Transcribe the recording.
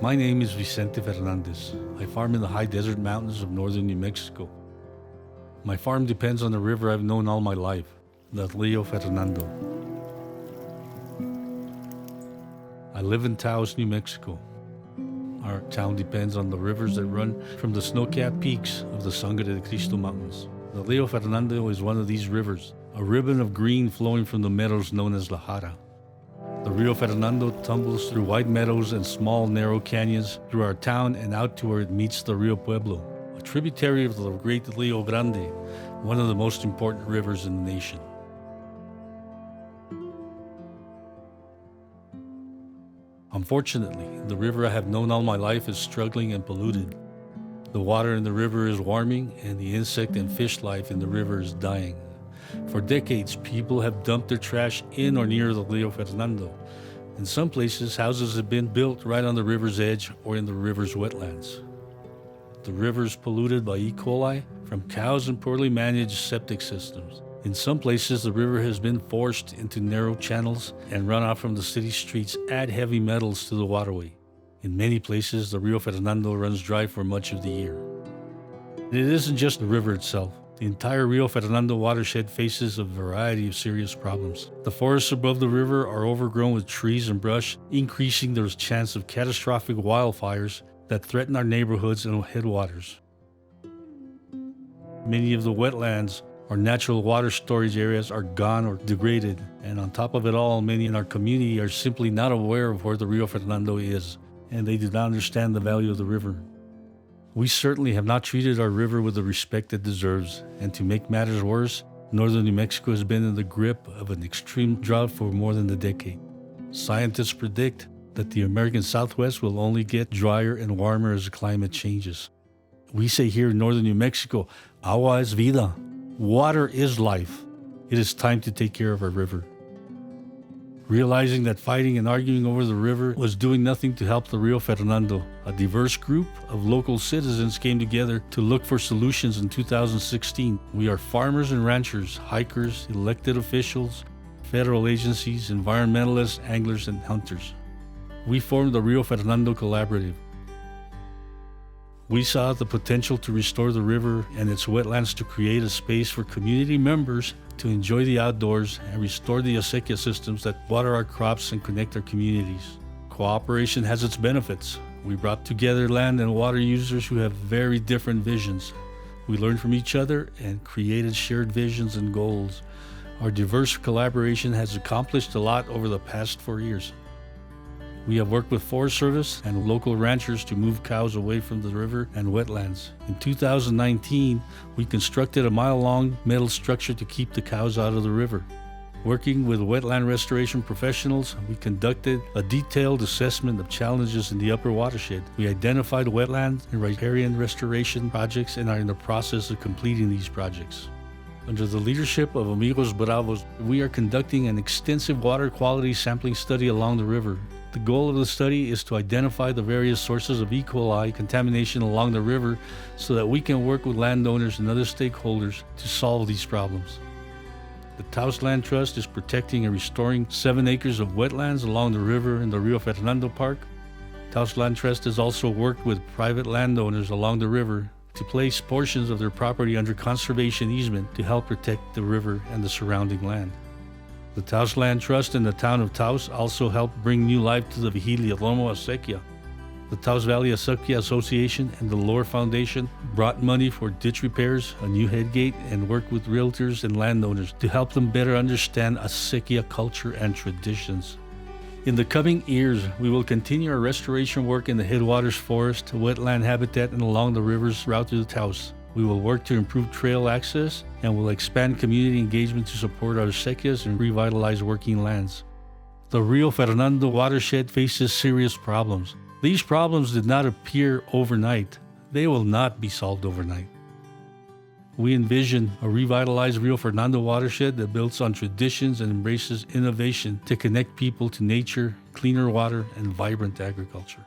My name is Vicente Fernandez. I farm in the high desert mountains of northern New Mexico. My farm depends on the river I've known all my life, the Rio Fernando. I live in Taos, New Mexico. Our town depends on the rivers that run from the snow-capped peaks of the Sangre de Cristo Mountains. The Rio Fernando is one of these rivers, a ribbon of green flowing from the meadows known as La Jara. The Rio Fernando tumbles through wide meadows and small, narrow canyons through our town and out to where it meets the Rio Pueblo, a tributary of the great Rio Grande, one of the most important rivers in the nation. Unfortunately, the river I have known all my life is struggling and polluted. The water in the river is warming, and the insect and fish life in the river is dying. For decades, people have dumped their trash in or near the Rio Fernando. In some places, houses have been built right on the river's edge or in the river's wetlands. The river is polluted by E. coli from cows and poorly managed septic systems. In some places, the river has been forced into narrow channels, and runoff from the city streets add heavy metals to the waterway. In many places, the Rio Fernando runs dry for much of the year. It isn't just the river itself. The entire Rio Fernando watershed faces a variety of serious problems. The forests above the river are overgrown with trees and brush, increasing the chance of catastrophic wildfires that threaten our neighborhoods and headwaters. Many of the wetlands or natural water storage areas are gone or degraded, and on top of it all, many in our community are simply not aware of where the Rio Fernando is, and they do not understand the value of the river. We certainly have not treated our river with the respect it deserves, and to make matters worse, northern New Mexico has been in the grip of an extreme drought for more than a decade. Scientists predict that the American Southwest will only get drier and warmer as the climate changes. We say here in northern New Mexico, agua es vida. Water is life. It is time to take care of our river. Realizing that fighting and arguing over the river was doing nothing to help the Rio Fernando, a diverse group of local citizens came together to look for solutions in 2016. We are farmers and ranchers, hikers, elected officials, federal agencies, environmentalists, anglers, and hunters. We formed the Rio Fernando Collaborative. We saw the potential to restore the river and its wetlands to create a space for community members to enjoy the outdoors and restore the acequia systems that water our crops and connect our communities. Cooperation has its benefits. We brought together land and water users who have very different visions. We learned from each other and created shared visions and goals. Our diverse collaboration has accomplished a lot over the past 4 years. We have worked with Forest Service and local ranchers to move cows away from the river and wetlands. In 2019, we constructed a mile-long metal structure to keep the cows out of the river. Working with wetland restoration professionals, we conducted a detailed assessment of challenges in the upper watershed. We identified wetland and riparian restoration projects and are in the process of completing these projects. Under the leadership of Amigos Bravos, we are conducting an extensive water quality sampling study along the river. The goal of the study is to identify the various sources of E. coli contamination along the river so that we can work with landowners and other stakeholders to solve these problems. The Taos Land Trust is protecting and restoring 7 acres of wetlands along the river in the Rio Fernando Park. Taos Land Trust has also worked with private landowners along the river to place portions of their property under conservation easement to help protect the river and the surrounding land. The Taos Land Trust and the town of Taos also helped bring new life to the Vigilia Romo Acequia. The Taos Valley Acequia Association and the Lohr Foundation brought money for ditch repairs, a new headgate, and worked with realtors and landowners to help them better understand acequia culture and traditions. In the coming years, we will continue our restoration work in the headwaters forest, wetland habitat, and along the river's route to the Taos. We will work to improve trail access and will expand community engagement to support our acequias and revitalize working lands. The Rio Fernando watershed faces serious problems. These problems did not appear overnight. They will not be solved overnight. We envision a revitalized Rio Fernando watershed that builds on traditions and embraces innovation to connect people to nature, cleaner water, and vibrant agriculture.